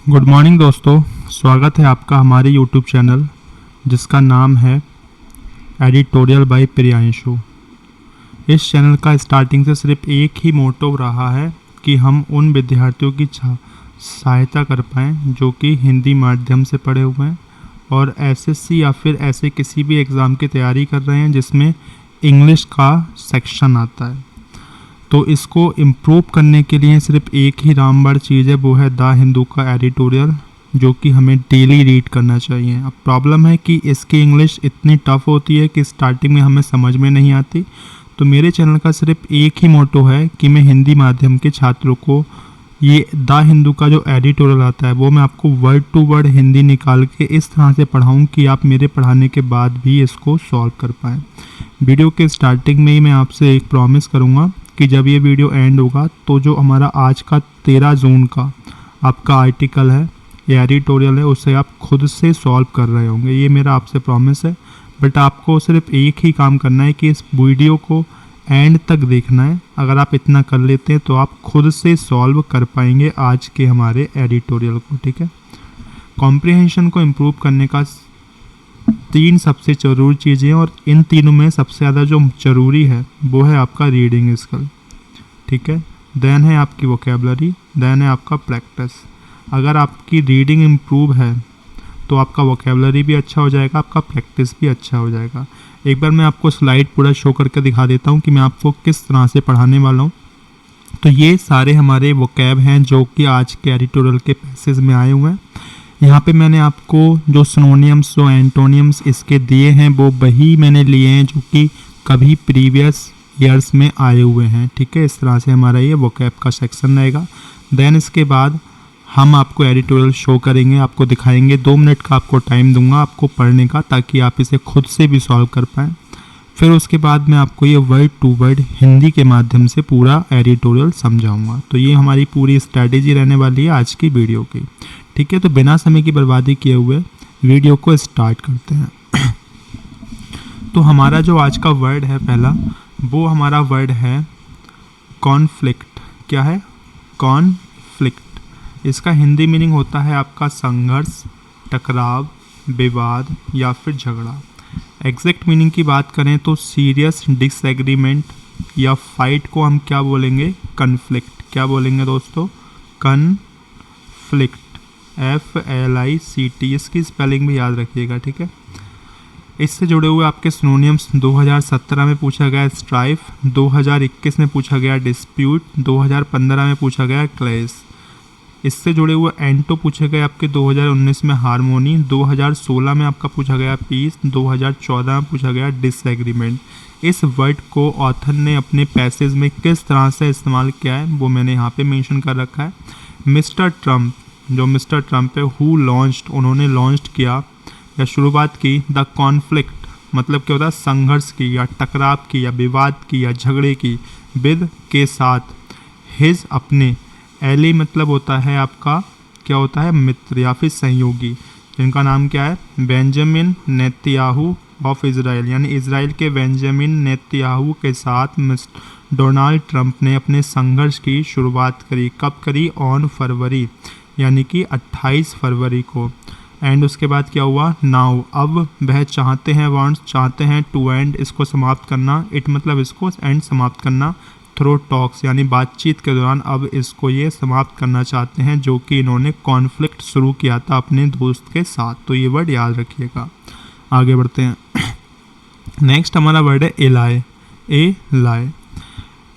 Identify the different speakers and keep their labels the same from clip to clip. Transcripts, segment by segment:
Speaker 1: Good morning दोस्तों, स्वागत है आपका हमारे यूट्यूब चैनल जिसका नाम है एडिटोरियल बाय प्रियांशु। इस चैनल का स्टार्टिंग से सिर्फ एक ही मोटो रहा है कि हम उन विद्यार्थियों की सहायता कर पाएँ जो कि हिंदी माध्यम से पढ़े हुए हैं और एसएससी या फिर ऐसे किसी भी एग्ज़ाम की तैयारी कर रहे हैं जिसमें इंग्लिश का सेक्शन आता है। तो इसको इम्प्रूव करने के लिए सिर्फ एक ही रामबाण चीज़ है, वो है द हिंदू का एडिटोरियल, जो कि हमें डेली रीड करना चाहिए। अब प्रॉब्लम है कि इसकी इंग्लिश इतनी टफ़ होती है कि स्टार्टिंग में हमें समझ में नहीं आती। तो मेरे चैनल का सिर्फ एक ही मोटो है कि मैं हिंदी माध्यम के छात्रों को ये द हिंदू का जो एडिटोरियल आता है वो मैं आपको वर्ड टू वर्ड हिंदी निकाल के इस तरह से पढ़ाऊँ कि आप मेरे पढ़ाने के बाद भी इसको सॉल्व कर पाएँ। वीडियो के स्टार्टिंग में ही मैं आपसे एक प्रॉमिस करूँगा कि जब ये वीडियो एंड होगा तो जो हमारा आज का 13 जून का आपका आर्टिकल है या एडिटोरियल है उसे आप खुद से सॉल्व कर रहे होंगे। ये मेरा आपसे प्रॉमिस है। बट आपको सिर्फ एक ही काम करना है कि इस वीडियो को एंड तक देखना है। अगर आप इतना कर लेते हैं तो आप खुद से सॉल्व कर पाएंगे आज के हमारे एडिटोरियल को। ठीक है, कॉम्प्रिहेंशन को इम्प्रूव करने का 3 सबसे ज़रूरी चीज़ें और इन तीनों में सबसे ज़्यादा जो ज़रूरी है वो है आपका रीडिंग स्किल। ठीक है, देन है आपकी वोकेबलरी, देन है आपका प्रैक्टिस। अगर आपकी रीडिंग इम्प्रूव है तो आपका वोकेबलरी भी अच्छा हो जाएगा, आपका प्रैक्टिस भी अच्छा हो जाएगा। एक बार मैं आपको स्लाइड पूरा शो करके दिखा देता हूँ कि मैं आपको किस तरह से पढ़ाने वाला हूँ। तो ये सारे हमारे वोकैब हैं जो कि आज के एडिटोरियल के पैसेज में आए हुए हैं। यहाँ पे मैंने आपको जो सिनोनियम्स जो एंटोनियम्स इसके दिए हैं वो वही मैंने लिए हैं जो कि कभी प्रीवियस ईयर्स में आए हुए हैं। ठीक है, इस तरह से हमारा ये वोकैब का सेक्शन रहेगा। देन इसके बाद हम आपको एडिटोरियल शो करेंगे, आपको दिखाएंगे। 2 मिनट का आपको टाइम दूंगा आपको पढ़ने का, ताकि आप इसे खुद से भी सॉल्व कर पाएँ। फिर उसके बाद मैं आपको ये वर्ड टू वर्ड हिंदी के माध्यम से पूरा एडिटोरियल समझाऊंगा। तो ये हमारी पूरी स्ट्रैटेजी रहने वाली है आज की वीडियो की। ठीक है, तो बिना समय की बर्बादी किए हुए वीडियो को स्टार्ट करते हैं। तो हमारा जो आज का वर्ड है पहला, वो हमारा वर्ड है कॉन्फ्लिक्ट। क्या है? कॉन्फ्लिक्ट। इसका हिंदी मीनिंग होता है आपका संघर्ष, टकराव, विवाद या फिर झगड़ा। एग्जैक्ट मीनिंग की बात करें तो सीरियस डिसएग्रीमेंट या फाइट को हम क्या बोलेंगे? कन्फ्लिक्ट। क्या बोलेंगे दोस्तों? कन्फ्लिक्ट। FLICT, इसकी स्पेलिंग भी याद रखिएगा। ठीक है, इससे जुड़े हुए आपके सिनोनियम्स 2017 में पूछा गया स्ट्राइफ, 2021 में पूछा गया डिस्प्यूट, 2015 में पूछा गया क्लैश। इससे जुड़े हुए एंटो पूछे गए आपके 2019 में हारमोनी, 2016 में आपका पूछा गया पीस, 2014 में पूछा गया डिसएग्रीमेंट। इस वर्ड को ऑथर ने अपने पैसेज में किस तरह से इस्तेमाल किया है वो मैंने यहाँ पे मेंशन कर रखा है। मिस्टर ट्रम्प, जो मिस्टर ट्रम्प है, हु लॉन्च्ड, उन्होंने लॉन्च किया या शुरुआत की द कॉन्फ्लिक्ट, मतलब क्या होता है? संघर्ष की या टकराव की या विवाद की या झगड़े की, विद के साथ, हिज अपने, एली मतलब होता है आपका क्या होता है? मित्र या फिर सहयोगी, जिनका नाम क्या है? बेंजामिन नेतन्याहू ऑफ इजराइल, यानी इजराइल के बेंजामिन नेतन्याहू के साथ डोनाल्ड ट्रंप ने अपने संघर्ष की शुरुआत करी। कब करी? ऑन फरवरी, यानी कि 28 फरवरी को। एंड उसके बाद क्या हुआ? नाउ, अब वह चाहते हैं, वांट्स चाहते हैं, टू एंड इसको समाप्त करना, इट मतलब इसको एंड समाप्त करना, थ्रो टॉक्स यानी बातचीत के दौरान अब इसको ये समाप्त करना चाहते हैं, जो कि इन्होंने कॉन्फ्लिक्ट शुरू किया था अपने दोस्त के साथ। तो ये वर्ड याद रखिएगा। आगे बढ़ते हैं। नेक्स्ट हमारा वर्ड है एलाय। एलाय,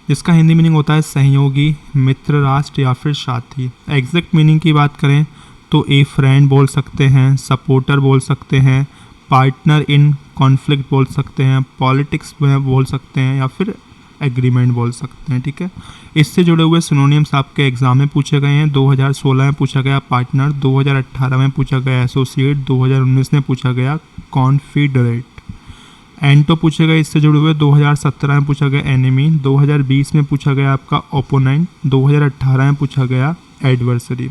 Speaker 1: इसका हिंदी मीनिंग होता है सहयोगी, मित्र, राष्ट्र या फिर साथी। एग्जैक्ट मीनिंग की बात करें तो ए फ्रेंड बोल सकते हैं, सपोर्टर बोल सकते हैं, पार्टनर इन कॉन्फ्लिक्ट बोल सकते हैं, पॉलिटिक्स में बोल सकते हैं या फिर एग्रीमेंट बोल सकते हैं। ठीक है, इससे जुड़े हुए सिनोनियम्स आपके एग्जाम में पूछे गए हैं। 2016 में पूछा गया पार्टनर, 2018 में पूछा गया एसोसिएट, 2019 में पूछा गया कॉन्फिडरेट। एंटो पूछे गए इससे जुड़े हुए, 2017 में पूछा गया एनिमी, 2020 में पूछा गया आपका ओपोनेंट, 2018 में पूछा गया एडवर्सरी।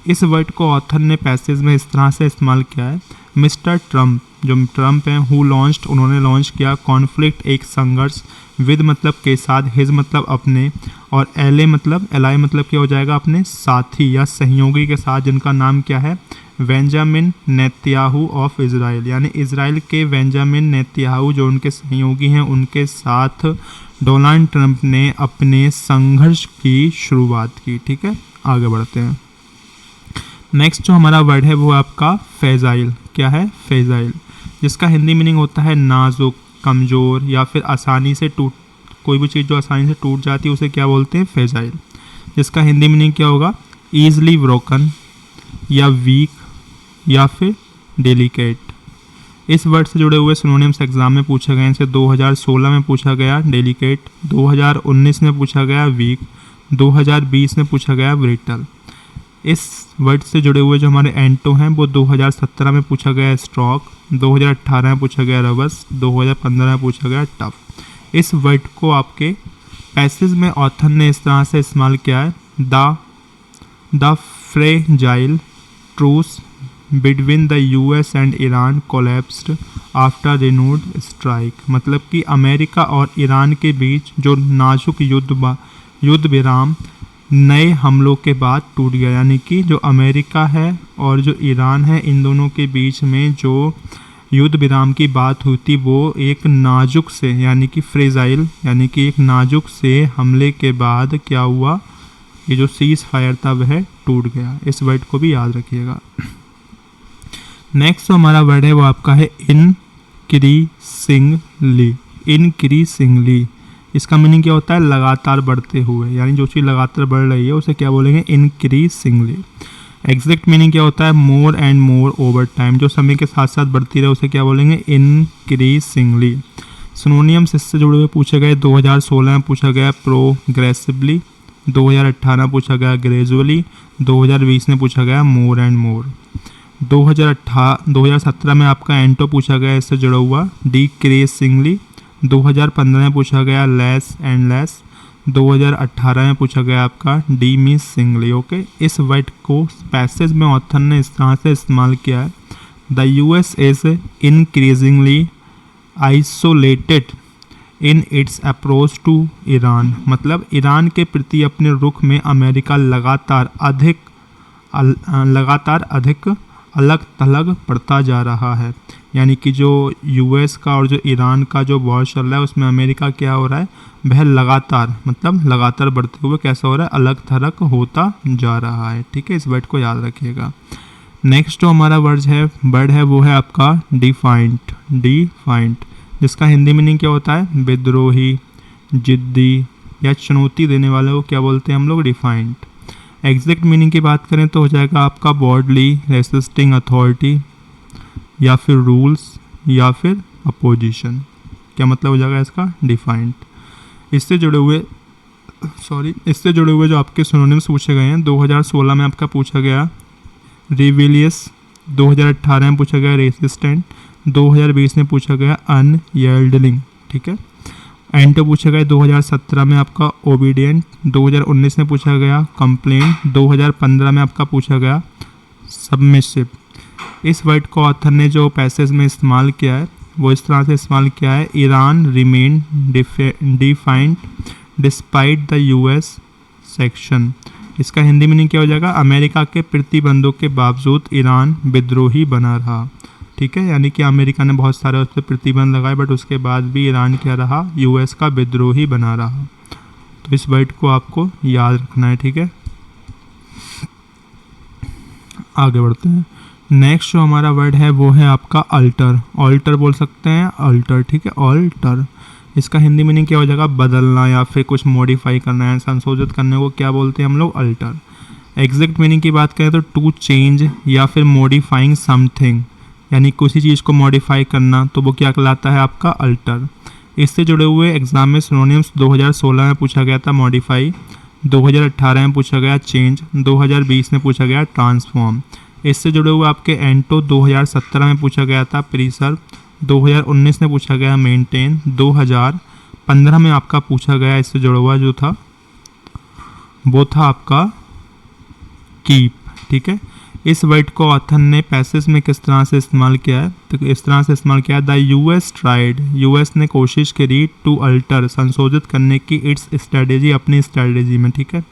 Speaker 1: इस वर्ड को ऑथर ने पैसेज में इस तरह से इस्तेमाल किया है। मिस्टर ट्रम्प जो ट्रम्प हैं, हु लॉन्च्ड उन्होंने लॉन्च किया, कॉन्फ्लिक्ट एक संघर्ष, विद मतलब के साथ, हिज मतलब अपने, और एले मतलब एलाई मतलब क्या हो जाएगा अपने साथी या सहयोगी के साथ, जिनका नाम क्या है, बेंजामिन नेतन्याहू ऑफ इजराइल, यानी इजराइल के बेंजामिन नेतन्याहू जो उनके सहयोगी हैं उनके साथ डोनाल्ड ट्रंप ने अपने संघर्ष की शुरुआत की। ठीक है, आगे बढ़ते हैं। नेक्स्ट जो हमारा वर्ड है वो आपका फैजाइल। क्या है? फैजाइल, जिसका हिंदी मीनिंग होता है नाजुक, कमज़ोर या फिर आसानी से टूट, कोई भी चीज़ जो आसानी से टूट जाती है उसे क्या बोलते हैं? फैजाइल। जिसका हिंदी मीनिंग क्या होगा? ईजली ब्रोकन या वीक या फिर डेलिकेट। इस वर्ड से जुड़े हुए सिनोनिम्स एग्जाम में पूछे गए। इनसे 2016 में पूछा गया डेलिकेट, 2019 में पूछा गया वीक, 2020 में पूछा गया ब्रिटल। इस वर्ड से जुड़े हुए जो हमारे एंटो हैं वो 2017 में पूछा गया स्ट्रॉक, 2018 में पूछा गया रबस, 2015 में पूछा गया टफ। इस वर्ड को आपके पैसेज में ऑथर ने इस तरह से इस्तेमाल किया है, the fragile truce between the US and Iran collapsed after renewed strike. मतलब कि अमेरिका और ईरान के बीच जो नाजुक युद्ध विराम नए हमलों के बाद टूट गया। यानी कि जो अमेरिका है और जो ईरान है, इन दोनों के बीच में जो युद्ध विराम की बात हुई थी वो एक नाजुक से, यानी कि फ्रेजाइल, यानी कि एक नाजुक से हमले के बाद क्या हुआ, ये जो सीज फायर था वह टूट गया। इस वर्ड को भी याद रखिएगा। नेक्स्ट जो हमारा वर्ड है वो आपका है इनक्रीसिंगली। इनक्रीसिंगली, इसका मीनिंग क्या होता है? लगातार बढ़ते हुए, यानी जो चीज़ लगातार बढ़ रही है उसे क्या बोलेंगे? इनक्रीसिंगली। एग्जैक्ट मीनिंग क्या होता है? More and more over time, जो समय के साथ साथ बढ़ती रहे उसे क्या बोलेंगे? इनक्रीसिंगली। सिनोनियम्स इससे जुड़े हुए पूछे गए। 2016 में पूछा गया प्रोग्रेसिवली, 2018 पूछा गया ग्रेजुअली, 2020 में पूछा गया मोर एंड मोर। 2017 में आपका एंटो पूछा गया इससे जुड़ा हुआ डिक्रीसिंगली, 2015 में पूछा गया लेस एंड लेस, 2018 में पूछा गया आपका डिमिसिंगली। ओके, इस वर्ड को पैसेज में ऑथर ने इस तरह से इस्तेमाल किया है, the US is increasingly isolated in its approach to Iran. मतलब ईरान के प्रति अपने रुख में अमेरिका लगातार अधिक अलग थलग पड़ता जा रहा है। यानी कि जो यूएस का और जो ईरान का जो वॉर चल रहा है उसमें अमेरिका क्या हो रहा है, वह लगातार, मतलब लगातार बढ़ते हुए कैसा हो रहा है, अलग थलग होता जा रहा है। ठीक है, इस वर्ड को याद रखिएगा। नेक्स्ट जो हमारा वर्ड है वो है आपका डिफाइंड। डिफाइंड, जिसका हिंदी मीनिंग क्या होता है? विद्रोही, जिद्दी या चुनौती देने वाले को क्या बोलते हैं हम लोग? डिफाइंड। एग्जैक्ट मीनिंग की बात करें तो हो जाएगा आपका बॉडली रेसिस्टिंग अथॉरिटी या फिर रूल्स या फिर अपोजिशन। क्या मतलब हो जाएगा इसका? डिफाइंड। इससे जुड़े हुए जो आपके सिनोनिम्स पूछे गए हैं, 2016 में आपका पूछा गया रिविलियस, 2018 में पूछा गया रेसिस्टेंट, 2020 में पूछा गया अनयील्डिंग। ठीक है, एंटो पूछा गया 2017 में आपका ओबीडियंट, 2019 में पूछा गया कंप्लेंट, 2015 में आपका पूछा गया सबमिसिव। इस वर्ड को ऑथर ने जो पैसेज में इस्तेमाल किया है वो इस तरह से इस्तेमाल किया है, Iran remain defined despite the US section. इसका हिंदी मीनिंग क्या हो जाएगा? अमेरिका के प्रतिबंधों के बावजूद ईरान विद्रोही बना रहा। ठीक है, यानी कि अमेरिका ने बहुत सारे उस पर प्रतिबंध लगाए बट उसके बाद भी ईरान क्या रहा? यूएस का विद्रोही बना रहा। तो इस वर्ड को आपको याद रखना है। ठीक है, आगे बढ़ते हैं। नेक्स्ट जो हमारा वर्ड है वो है आपका अल्टर। ऑल्टर बोल सकते हैं, अल्टर। ठीक है, ऑल्टर। इसका हिंदी मीनिंग क्या हो जाएगा? बदलना या फिर कुछ मॉडिफाई करना है, संशोधित करने को क्या बोलते हैं हम लोग? अल्टर। एग्जैक्ट मीनिंग की बात करें तो टू चेंज या फिर मॉडिफाइंग समथिंग, यानी किसी चीज़ को मॉडिफाई करना, तो वो क्या कहलाता है? आपका अल्टर। इससे जुड़े हुए एग्जाम में सिनोनिम्स 2016 में पूछा गया था मॉडिफाई, 2018 में पूछा गया चेंज, 2020 में पूछा गया ट्रांसफॉर्म। इससे जुड़े हुए आपके एंटो 2017 में पूछा गया था प्रीसर्व, 2019 में पूछा गया मेंटेन, 2015 में आपका पूछा गया इससे जुड़ा हुआ जो था वो था आपका कीप। ठीक है, इस वर्ड को ऑथर ने पैसेज में किस तरह से इस्तेमाल किया है, तो इस तरह से इस्तेमाल किया है, द यूएस ट्राइड, यूएस ने कोशिश करी, टू अल्टर, संशोधित करने की, इट्स स्ट्रेटेजी, अपनी स्ट्रेटेजी में, ठीक है,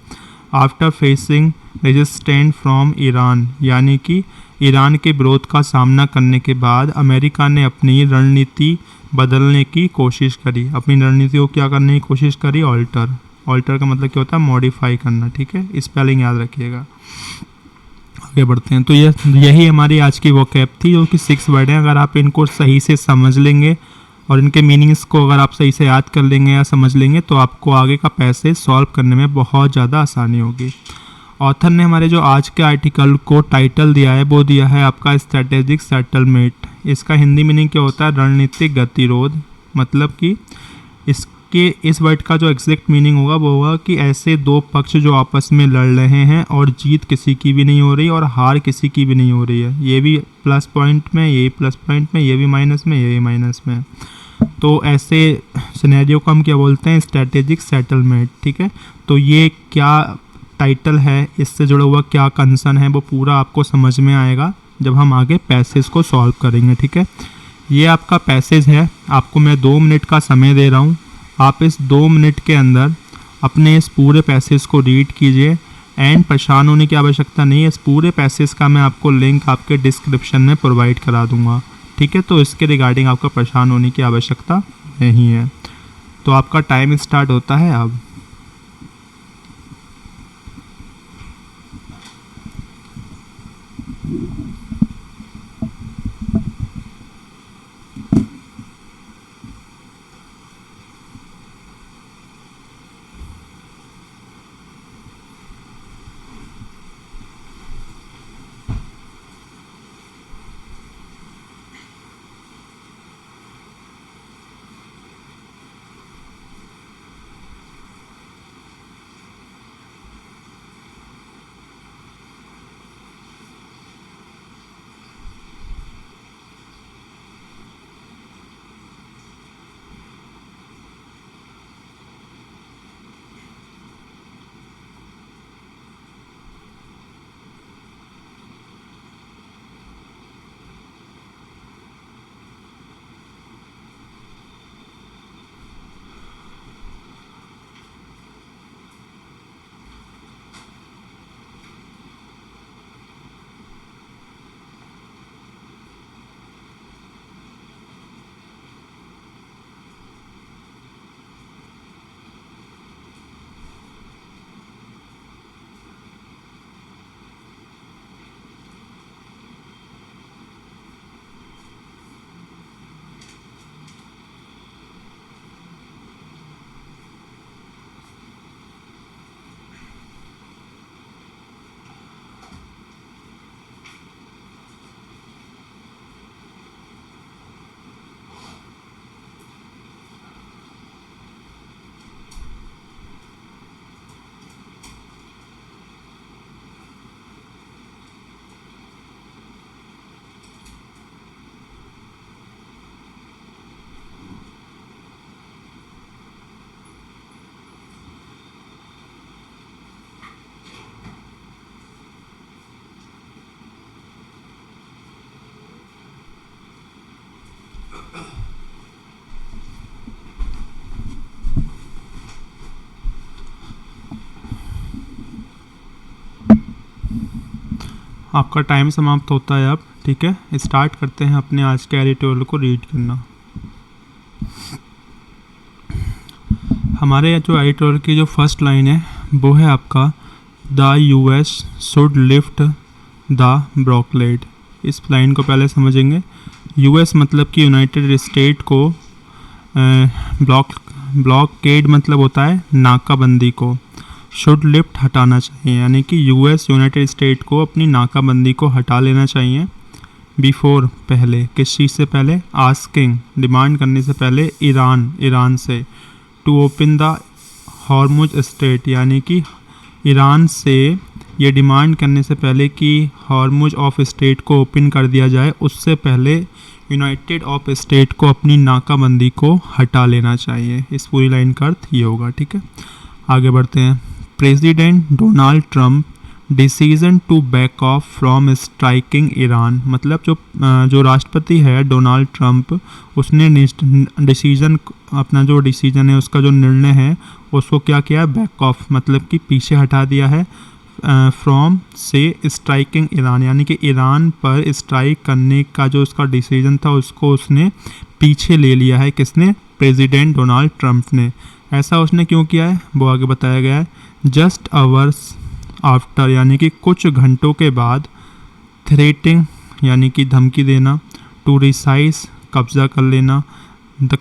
Speaker 1: after facing resistant from Iran, यानी कि ईरान के विरोध का सामना करने के बाद अमेरिका ने अपनी रणनीति बदलने की कोशिश करी, अपनी रणनीति को क्या करने की कोशिश करी, ऑल्टर, ऑल्टर का मतलब क्या होता है, मॉडिफाई करना, ठीक है, स्पेलिंग याद रखिएगा। आगे बढ़ते हैं। तो यही हमारी आज की वोकैब थी, जो कि 6 वर्ड हैं। अगर आप इनको सही से समझ लेंगे और इनके मीनिंग्स को अगर आप सही से याद कर लेंगे या समझ लेंगे तो आपको आगे का पैसेज सॉल्व करने में बहुत ज़्यादा आसानी होगी। ऑथर ने हमारे जो आज के आर्टिकल को टाइटल दिया है वो दिया है आपका स्ट्रैटेजिक सेटलमेंट। इसका हिंदी मीनिंग क्या होता है, रणनीतिक गतिरोध। मतलब कि इस वर्ड का जो एग्जैक्ट मीनिंग होगा वो होगा कि ऐसे दो पक्ष जो आपस में लड़ रहे हैं और जीत किसी की भी नहीं हो रही और हार किसी की भी नहीं हो रही है, ये भी प्लस पॉइंट में, ये प्लस पॉइंट में, ये भी माइनस में, ये भी माइनस में। तो ऐसे सिनेरियो को हम क्या बोलते हैं, स्ट्रैटेजिक सेटलमेंट, ठीक है। तो ये क्या टाइटल है, इससे जुड़ा हुआ क्या कंसर्न है, वो पूरा आपको समझ में आएगा जब हम आगे पैसेज को सॉल्व करेंगे, ठीक है। ये आपका पैसेज है, आपको मैं 2 मिनट का समय दे रहा हूँ। आप इस 2 मिनट के अंदर अपने इस पूरे पैसेज को रीड कीजिए एंड परेशान होने की आवश्यकता नहीं है। इस पूरे पैसेज का मैं आपको लिंक आपके डिस्क्रिप्शन में प्रोवाइड करा दूंगा, ठीक है। तो इसके रिगार्डिंग आपका परेशान होने की आवश्यकता नहीं है। तो आपका टाइम स्टार्ट होता है अब। आपका टाइम समाप्त होता है अब, ठीक है। स्टार्ट करते हैं अपने आज के एडिटोरियल को रीड करना। हमारे जो एडिटोरियल की जो फर्स्ट लाइन है वो है आपका the US should lift the blockade. इस लाइन को पहले समझेंगे। यूएस मतलब कि यूनाइटेड स्टेट को, ब्लॉककेड मतलब होता है नाकाबंदी को, शुड लिफ्ट हटाना चाहिए, यानी कि यूएस यूनाइटेड स्टेट को अपनी नाकाबंदी को हटा लेना चाहिए। बिफोर पहले, किस चीज़ से पहले, आस्किंग डिमांड करने से पहले, ईरान से, to open the Hormuz strait, यानी कि ईरान से ये डिमांड करने से पहले कि हॉर्मुज ऑफ स्ट्रेट को ओपन कर दिया जाए, उससे पहले यूनाइटेड ऑफ स्टेट को अपनी नाकाबंदी को हटा लेना चाहिए। इस पूरी लाइन का अर्थ ये होगा, ठीक है। आगे बढ़ते हैं। President Donald Trump decision to back off from striking Iran, मतलब जो राष्ट्रपति है डोनाल्ड ट्रंप, उसने डिसीजन, अपना जो डिसीजन है, उसका जो निर्णय है, उसको क्या किया है, बैक ऑफ, मतलब कि पीछे हटा दिया है फ्रॉम से स्ट्राइकिंग ईरान, यानी कि ईरान पर स्ट्राइक करने का जो उसका डिसीजन था उसको उसने पीछे ले लिया है। किसने? प्रेसिडेंट डोनाल्ड ट्रंप ने। ऐसा उसने क्यों किया है वो आगे बताया गया है। जस्ट आवर्स आफ्टर, यानी कि कुछ घंटों के बाद, थ्रेटिंग यानी कि धमकी देना, टू रिसाइज कब्जा कर लेना, द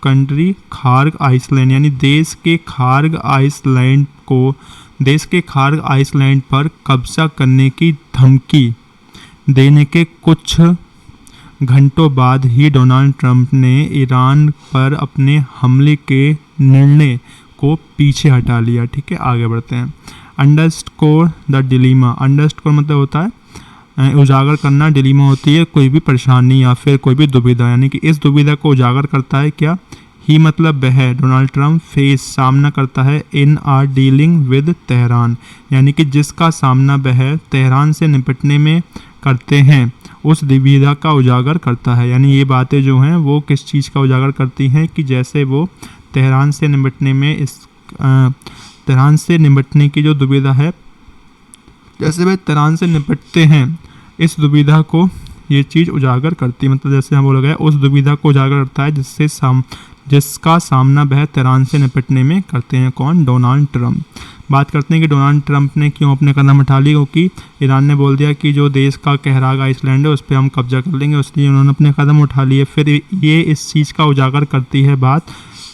Speaker 1: कंट्री खार्ग आइसलैंड, यानी देश के खार्ग आइसलैंड पर कब्जा करने की धमकी देने के कुछ घंटों बाद ही डोनाल्ड ट्रंप ने ईरान पर अपने हमले के निर्णय को पीछे हटा लिया। ठीक है, आगे बढ़ते हैं। अंडरस्कोर द डिलीमा, अंडरस्कोर मतलब होता है उजागर करना, डिलीमा होती है कोई भी परेशानी या फिर कोई भी दुविधा, यानी कि इस दुविधा को उजागर करता है क्या, ही मतलब वह, डोनाल्ड ट्रंप फेस सामना करता है, इन आर डीलिंग विद तेहरान, यानी कि जिसका सामना वह तेहरान से निपटने में करते हैं उस दुविधा का उजागर करता है। यानी ये बातें जो हैं वो किस चीज़ का उजागर करती हैं कि जैसे वो तेहरान से निपटने में तेहरान से निपटने की जो दुविधा है, जैसे वे तेहरान से निपटते हैं, इस दुविधा को ये चीज़ उजागर करती है। मतलब जैसे हम बोला गया उस दुविधा को उजागर करता है जिसका सामना वह तेहरान से निपटने में करते हैं। कौन? Donald Trump. बात करते हैं कि डोनाल्ड ट्रंप ने क्यों अपने कदम उठा लिए, क्योंकि ईरान ने बोल दिया कि जो देश का कहराग आइसलैंड है उस पर हम कब्जा कर लेंगे, इसलिए उन्होंने अपने कदम उठा लिए। फिर ये इस चीज़ का उजागर करती है बात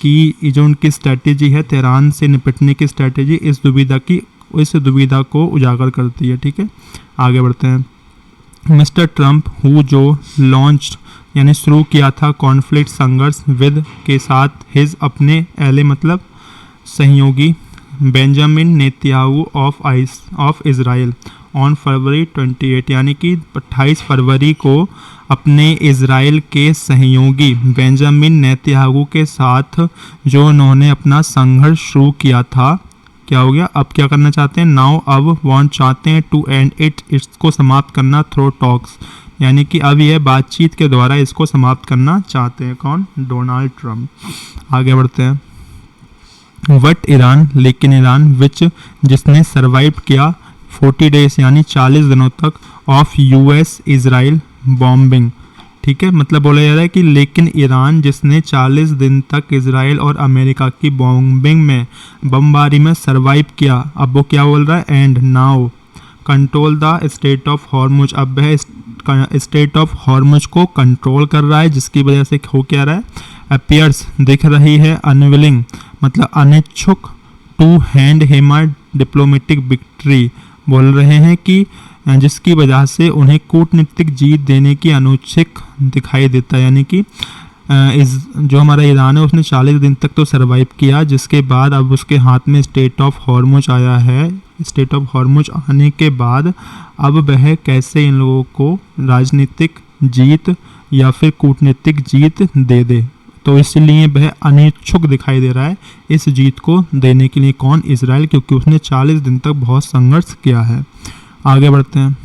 Speaker 1: कि जो उनकी स्ट्रैटेजी है तेहरान से निपटने की स्ट्रैटेजी, इस दुविधा को उजागर करती है। ठीक है, आगे बढ़ते हैं। मिस्टर ट्रंप हु जो लॉन्च यानी शुरू किया था कॉन्फ्लिक्ट, संघर्ष विद के साथ, हिज अपने एले मतलब सहयोगी, Benjamin Netanyahu of Israel on फरवरी 28, यानी कि 28 फरवरी को अपने इजराइल के सहयोगी बेंजामिन नेतन्याहू के साथ जो उन्होंने अपना संघर्ष शुरू किया था, क्या हो गया, अब क्या करना चाहते हैं, नाउ अब वांट चाहते हैं टू एंड इसको समाप्त करना थ्रू टॉक्स, यानी कि अब यह बातचीत के द्वारा इसको समाप्त करना चाहते हैं। कौन? Donald Trump. आगे बढ़ते हैं। वट ईरान, लेकिन ईरान, विच जिसने सर्वाइव किया 40 डेज यानी 40 दिनों तक ऑफ यूएस इजराइल बॉम्बिंग। ठीक है, मतलब बोला जा रहा है कि लेकिन ईरान जिसने 40 दिन तक इजराइल और अमेरिका की बॉम्बिंग में, बमबारी में सर्वाइव किया, अब वो क्या बोल रहा है, and now control the strait of Hormuz, अब वह स्टेट ऑफ हॉर्मुज को कंट्रोल कर रहा है, जिसकी वजह से हो क्या रहा है, अपीयर्स दिख रही है, अनविलिंग मतलब अनिच्छुक, to hand him a diplomatic victory, बोल रहे हैं कि जिसकी वजह से उन्हें कूटनीतिक जीत देने की अनुच्छिक दिखाई देता है। यानी कि जो हमारा ईरान है उसने 40 दिन तक तो सर्वाइव किया, जिसके बाद अब उसके हाथ में स्टेट ऑफ हॉर्मुज आया है। स्टेट ऑफ हॉर्मुज आने के बाद अब वह कैसे इन लोगों को राजनीतिक जीत या फिर कूटनीतिक जीत दे दे, तो इसलिए वह अनिच्छुक दिखाई दे रहा है इस जीत को देने के लिए। कौन? इजराइल, क्योंकि उसने 40 दिन तक बहुत संघर्ष किया है। आगे बढ़ते हैं।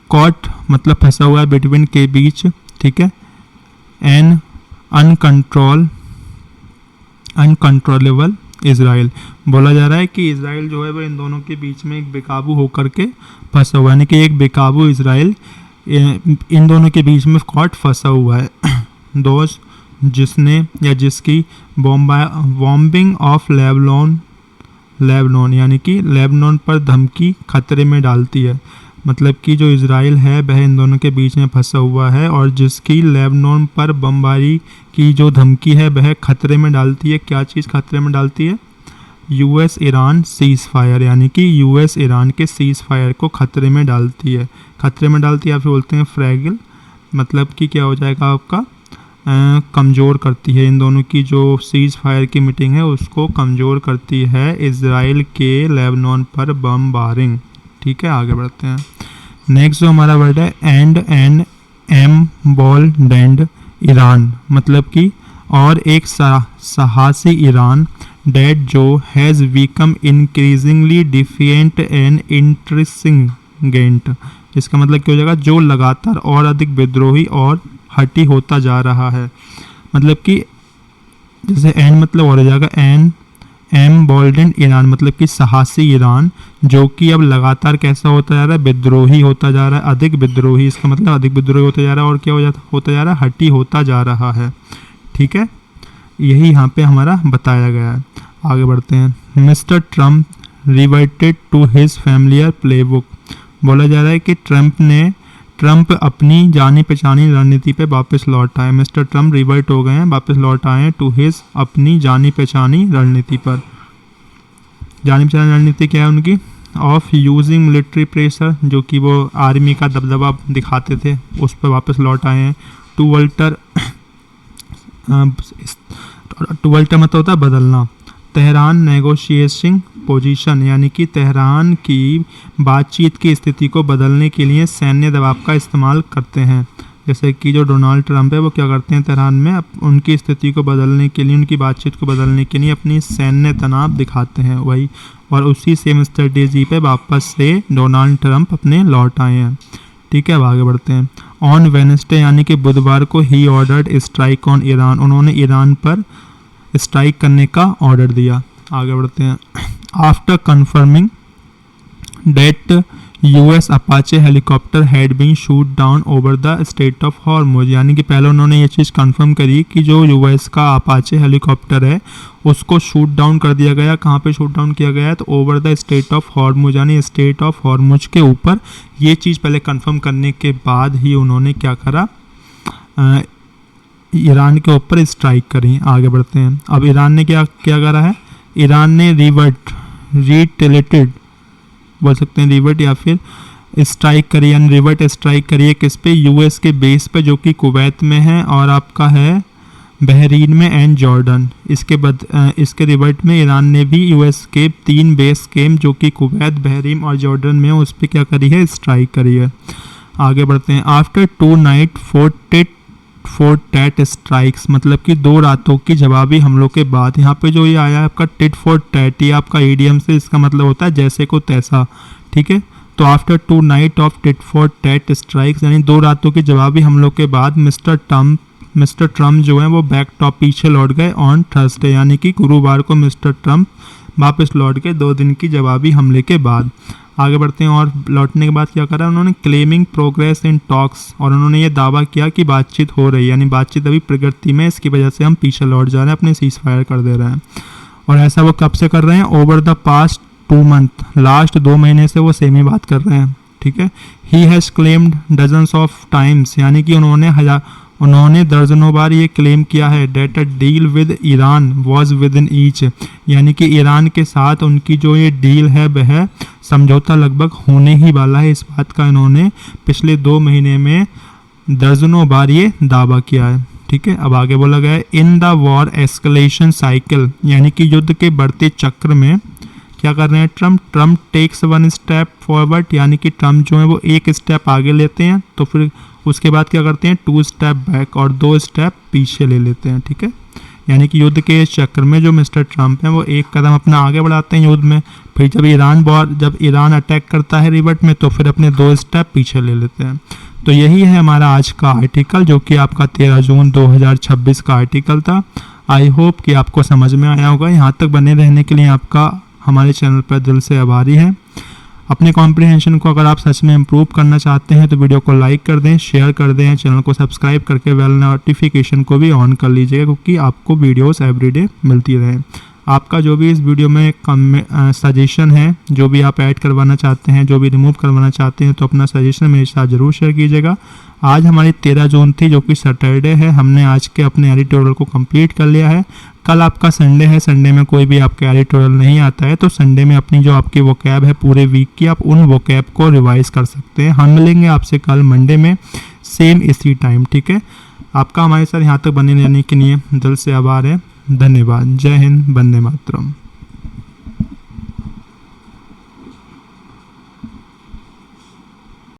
Speaker 1: कॉट मतलब फंसा हुआ है, बिटवीन के बीच। ठीक है, एन अनकंट्रोलेबल इजराइल, बोला जा रहा है कि इजराइल जो है वो इन दोनों के बीच में एक बेकाबू होकर के फंसा हुआ है, यानी कि एक बेकाबू इजराइल इन दोनों के बीच में कॉट फंसा हुआ है। दोस्त जिसने या जिसकी बॉम्बिंग ऑफ लेबनान यानी कि लेबनान पर धमकी खतरे में डालती है, मतलब कि जो इजराइल है वह इन दोनों के बीच में फंसा हुआ है और जिसकी लेबनान पर बमबारी की जो धमकी है वह खतरे में डालती है। क्या चीज़ खतरे में डालती है? यूएस ईरान सीज फायर, यानी कि यूएस ईरान के सीज फायर को खतरे में डालती है। खतरे में डालती है या फिर बोलते हैं फ्रैगिल, मतलब कि क्या हो जाएगा आपका कमज़ोर करती है। इन दोनों की जो सीज फायर की मीटिंग है उसको कमज़ोर करती है इजराइल के लेबनान पर बमबारिंग। ठीक है, आगे बढ़ते हैं। नेक्स्ट जो हमारा वर्ड है and emboldened Iran, मतलब कि और एक साहसी ईरान डेट जो has become increasingly defiant and intransigent. इसका मतलब क्या हो जाएगा, जो लगातार और अधिक विद्रोही और हठी होता जा रहा है। मतलब कि जैसे एन मतलब और हो जाएगा एन एम बोल्डन ईरान, मतलब कि साहसी ईरान, जो कि अब लगातार कैसा होता जा रहा है, विद्रोही होता जा रहा है, अधिक विद्रोही। इसका मतलब अधिक विद्रोही होता जा रहा है और क्या होता जा रहा है, हठी होता जा रहा है। ठीक है, यही यहाँ पे हमारा बताया गया है। आगे बढ़ते हैं। Mister Trump reverted to his familiar playbook. बोला जा रहा है कि ट्रम्प अपनी जानी पहचानी रणनीति पे वापस लौट आए। मिस्टर ट्रम्प रिवर्ट हो गए हैं, वापस लौट आए हैं टू हिज अपनी जानी पहचानी रणनीति पर। जानी पहचानी रणनीति क्या है उनकी, ऑफ यूजिंग मिलिट्री प्रेशर, जो कि वो आर्मी का दबदबा दिखाते थे, उस पर वापस लौट आए हैं। टू वल्टर मतलब होता है बदलना। तेहरान नेगोशिएशन पोजीशन, यानी कि तेहरान की बातचीत की स्थिति को बदलने के लिए सैन्य दबाव का इस्तेमाल करते हैं। जैसे कि जो डोनाल्ड ट्रम्प है वो क्या करते हैं, तेहरान में उनकी स्थिति को बदलने के लिए, उनकी बातचीत को बदलने के लिए अपनी सैन्य तनाव दिखाते हैं वही, और उसी सेम स्ट्रेटेजी पे वापस से डोनाल्ड ट्रम्प अपने लौट आए हैं। ठीक है, अब आगे बढ़ते हैं। ऑन वेडनेसडे यानी कि बुधवार को ही ऑर्डर्ड स्ट्राइक ऑन ईरान, उन्होंने ईरान पर स्ट्राइक करने का ऑर्डर दिया। आगे बढ़ते हैं। After confirming that US Apache helicopter had been shot down over the strait of Hormuz, यानी कि पहले उन्होंने ये चीज़ कंफर्म करी कि जो यूएस का अपाचे हेलीकॉप्टर है उसको शूट डाउन कर दिया गया। कहाँ पे शूट डाउन किया गया है, तो over the strait of Hormuz, यानी स्टेट ऑफ हॉर्मुज के ऊपर। ये चीज़ पहले कंफर्म करने के बाद ही उन्होंने क्या करा, ईरान के ऊपर स्ट्राइक करी। आगे बढ़ते हैं। अब ईरान ने क्या करा है, ईरान ने रिटेलेटेड बोल सकते हैं, रिवर्ट या फिर स्ट्राइक करी, यानी रिवर्ट स्ट्राइक करी है किस पे, यूएस के बेस पे, जो कि कुवैत में है और आपका है बहरीन में एंड जॉर्डन। इसके रिवर्ट में ईरान ने भी यूएस के 3 बेस केम जो कि कुवैत, बहरीन और जॉर्डन में, उस पर क्या करी है, स्ट्राइक करी है। आगे बढ़ते हैं। After 2 night for tat strikes, मतलब कि 2 रातों की जवाबी हमलों के बाद। यहाँ पे जो ये आया है आपका टिट फॉर टैट, ये आपका ईडीएम से इसका मतलब होता है जैसे को तैसा। ठीक है, तो after 2 night of tit for tat strikes, यानी 2 रातों की जवाबी हमलों के बाद मिस्टर ट्रम्प जो है वो बैक टॉप पीछे लौट गए ऑन थर्सडे, यानी कि गुरुवार को मिस्टर ट्रम्प वापस लौट गए 2 दिन की जवाबी हमले के बाद। आगे बढ़ते हैं। और लौटने के बाद क्या करा उन्होंने, क्लेमिंग प्रोग्रेस इन टॉक्स, और उन्होंने ये दावा किया कि बातचीत हो रही है, यानी बातचीत अभी प्रगति में, इसकी वजह से हम पीछे लौट जा रहे हैं, अपने सीज फायर कर दे रहे हैं। और ऐसा वो कब से कर रहे हैं, over the past 2 month, last 2 महीने से वो सेम ही बात कर रहे हैं। ठीक है, he has claimed dozens of times, यानी कि उन्होंने दर्जनों बार ये क्लेम किया है that a deal with Iran was with in each, यानी कि ईरान के साथ उनकी जो ये डील है वह समझौता लगभग होने ही वाला है। इस बात का इन्होंने पिछले 2 महीने में दर्जनों बार ये दावा किया है। ठीक है, अब आगे बोला गया है in the war escalation cycle, यानी कि युद्ध के बढ़ते चक्र में क्या कर रहे हैं ट्रम्प टेक्स 1 स्टेप फॉरवर्ड, यानी कि ट्रम्प जो है वो 1 स्टेप आगे लेते हैं, तो फिर उसके बाद क्या करते हैं 2 स्टेप बैक और 2 स्टेप पीछे ले लेते हैं। ठीक है, यानी कि युद्ध के चक्र में जो मिस्टर ट्रम्प हैं वो 1 कदम अपना आगे बढ़ाते हैं युद्ध में, फिर जब ईरान अटैक करता है रिवर्ट में, तो फिर अपने 2 स्टेप पीछे ले लेते हैं। तो यही है हमारा आज का आर्टिकल, जो कि आपका 13 जून 2026 का आर्टिकल था। आई होप कि आपको समझ में आया होगा। यहाँ तक बने रहने के लिए आपका हमारे चैनल पर दिल से आभारी है। अपने कॉम्प्रिहेंशन को अगर आप सच में इम्प्रूव करना चाहते हैं तो वीडियो को लाइक कर दें, शेयर कर दें, चैनल को सब्सक्राइब करके बेल नोटिफिकेशन को भी ऑन कर लीजिएगा, क्योंकि आपको वीडियोस एवरीडे मिलती रहें। आपका जो भी इस वीडियो में सजेशन है, जो भी आप ऐड करवाना चाहते हैं, जो भी रिमूव करवाना चाहते हैं, तो अपना सजेशन मेरे साथ ज़रूर शेयर कीजिएगा। आज हमारी 13 जून थी, जो कि सैटरडे है। हमने आज के अपने एडिटोरियल को कंप्लीट कर लिया है। कल आपका संडे है, संडे में कोई भी आपका एडिटोरियल नहीं आता है, तो संडे में अपनी जो आपकी वोकैब है पूरे वीक की, आप उन वोकैब को रिवाइज कर सकते हैं। हम मिलेंगे आपसे कल मंडे में सेम इसी टाइम। ठीक है, आपका हमारे साथ यहाँ तक बने रहने के लिए दिल से आभार है। धन्यवाद। जय हिंद, वंदे मातरम।